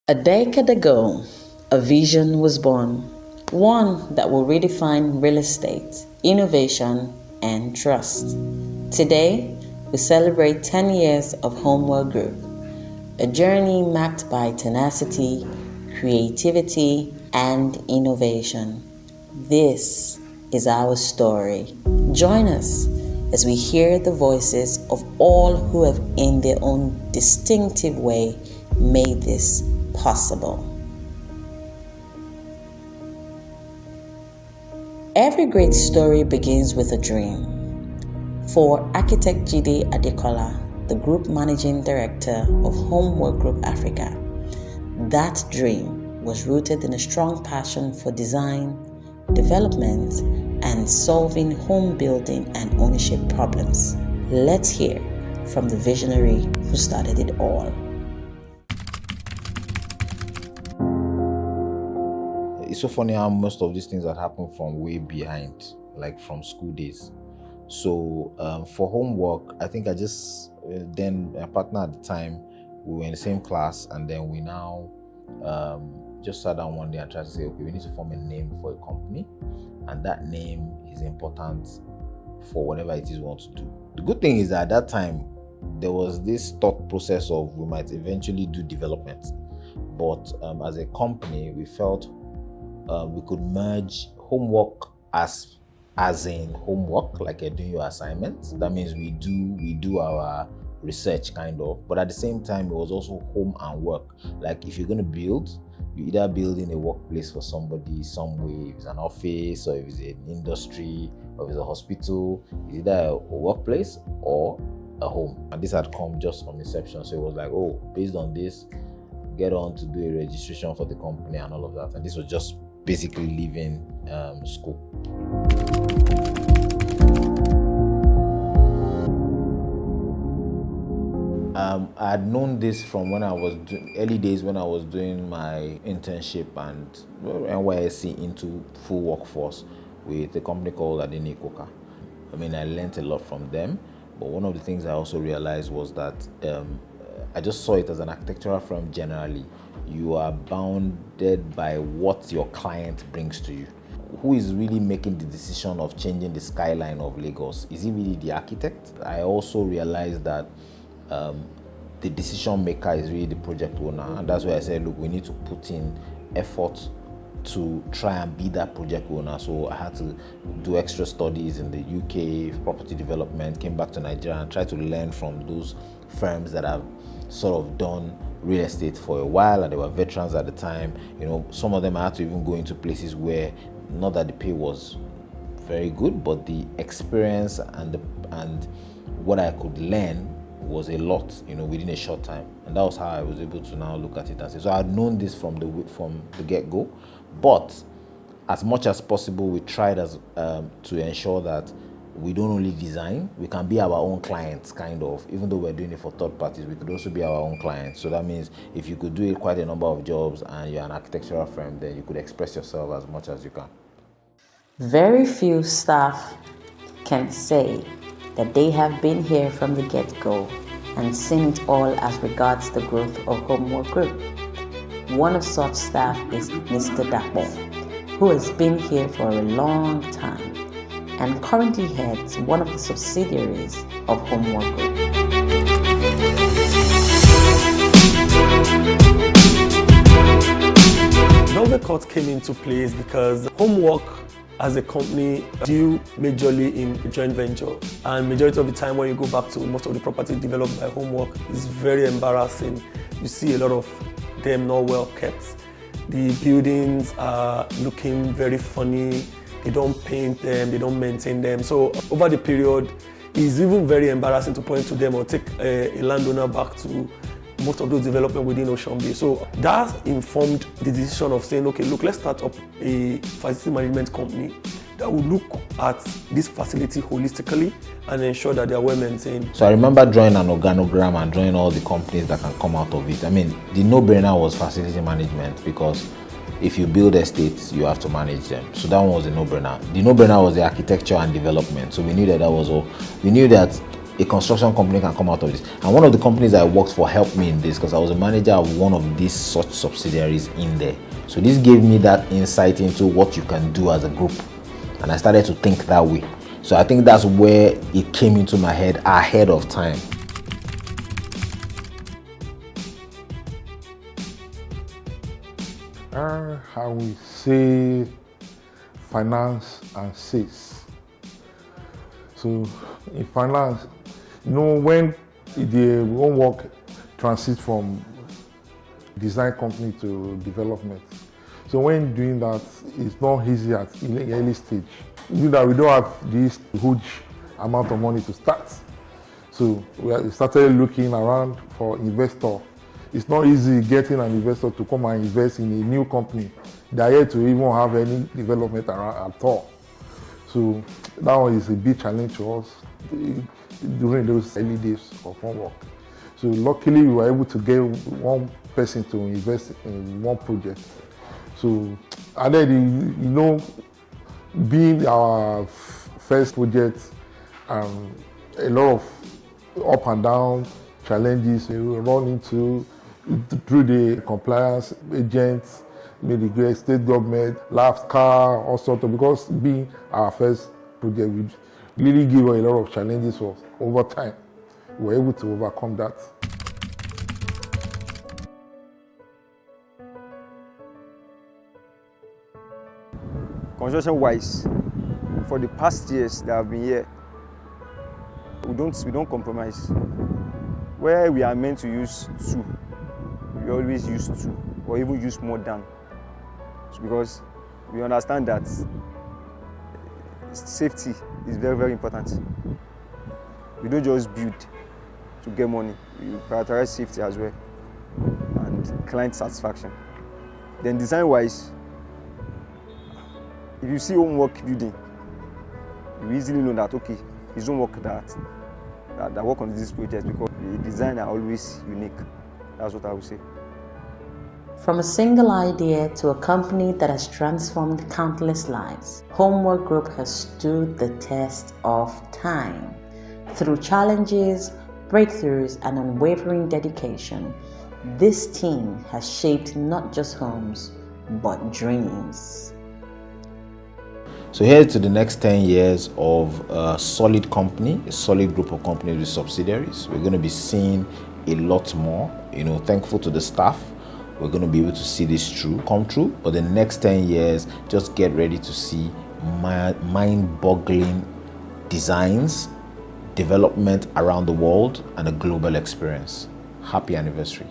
A decade ago, a vision was born, one that will redefine real estate, innovation, and trust. Today, we celebrate 10 years of Homework Group, a journey marked by tenacity, creativity, and innovation. This is our story. Join us as we hear the voices of all who have, in their own distinctive way, made this possible. Every great story begins with a dream. For architect Jide Adekola, the group managing director of Homework Group Africa, that dream was rooted in a strong passion for design, development, and solving home building and ownership problems. Let's hear from the visionary who started it all. It's so funny how most of these things that happen from way behind, like from school days. So for homework, I think then a partner at the time, we were in the same class, and then we now just sat down one day and tried to say, okay, we need to form a name for a company, and that name is important for whatever it is we want to do. The good thing is that at that time, there was this thought process of we might eventually do development, but as a company, we felt we could merge homework as in homework, like you're doing your assignments. That means we do our research kind of, but at the same time it was also home and work. Like if you're going to build, you either building a workplace for somebody some way, if it's an office or if it's an industry or if it's a hospital, it's either a workplace or a home. And this had come just from inception, so it was like, oh, based on this, get on to do a registration for the company and all of that. And this was just basically leaving school. I had known this from when I was early days when I was doing my internship and NYSC into full workforce with a company called Adini Coca. I mean, I learned a lot from them, but one of the things I also realized was that I just saw it as an architectural firm generally. You are bounded by what your client brings to you. Who is really making the decision of changing the skyline of Lagos? Is it really the architect? I also realized that the decision maker is really the project owner, and that's why I said, look, we need to put in effort to try and be that project owner. So I had to do extra studies in the UK, property development, came back to Nigeria and tried to learn from those firms that have sort of done real estate for a while, and they were veterans at the time. You know, some of them I had to even go into places where, not that the pay was very good, but the experience and what I could learn was a lot, you know, within a short time. And that was how I was able to now look at it and say, so I had known this from the get-go, but as much as possible, we tried to ensure that we don't only design, we can be our own clients, kind of. Even though we're doing it for third parties, we could also be our own clients. So that means if you could do quite a number of jobs and you're an architectural firm, then you could express yourself as much as you can. Very few staff can say that they have been here from the get-go and seen it all as regards the growth of Homework Group. One of such staff is Mr. Dapo, who has been here for a long time and currently heads one of the subsidiaries of Homework Group. Velvet Court came into place because Homework as a company deal majorly in joint venture, and majority of the time when you go back to most of the property developed by Homework, it's very embarrassing. You see a lot of them not well kept. The buildings are looking very funny. They don't paint them, they don't maintain them. So over the period, it's even very embarrassing to point to them or take a landowner back to most of those development within Ocean Bay. So that informed the decision of saying, okay, look, let's start up a facility management company that will look at this facility holistically and ensure that they are well maintained. So I remember drawing an organogram and drawing all the companies that can come out of it. I mean, the no-brainer was facility management, because if you build estates, you have to manage them. So that one was a no-brainer. The no-brainer was the architecture and development. So we knew that was all. We knew that a construction company can come out of this. And one of the companies I worked for helped me in this because I was a manager of one of these such subsidiaries in there. So this gave me that insight into what you can do as a group. And I started to think that way. So I think that's where it came into my head ahead of time. I will say finance and sales. So in finance, when the homework transits from design company to development. So when doing that, it's not easy in the early stage. We don't have this huge amount of money to start. So we started looking around for investor. It's not easy getting an investor to come and invest in a new company. They are yet to even have any development around at all. So that one is a big challenge to us during those early days of homework. So luckily we were able to get one person to invest in one project. So, and then being our first project, a lot of up and down challenges we run into through the compliance agents, maybe the state government, car, all sorts of, because being our first project, we really gave a lot of challenges for us over time. We were able to overcome that. Construction-wise, for the past years that I've been here, we don't compromise. Where we are meant to use 2, we always use 2, or even use more than. Because we understand that safety is very, very important. We don't just build to get money. We prioritize safety as well, and client satisfaction. Then design-wise, if you see homework building, you easily know that, okay, it's homework that work on this project, because the design are always unique. That's what I would say. From a single idea to a company that has transformed countless lives, Homework Group has stood the test of time. Through challenges, breakthroughs, and unwavering dedication, this team has shaped not just homes, but dreams. So here's to the next 10 years of a solid company, a solid group of companies with subsidiaries. We're going to be seeing a lot more. Thankful to the staff. We're going to be able to see this come true. But the next 10 years, just get ready to see mind-boggling designs, development around the world, and a global experience. Happy anniversary.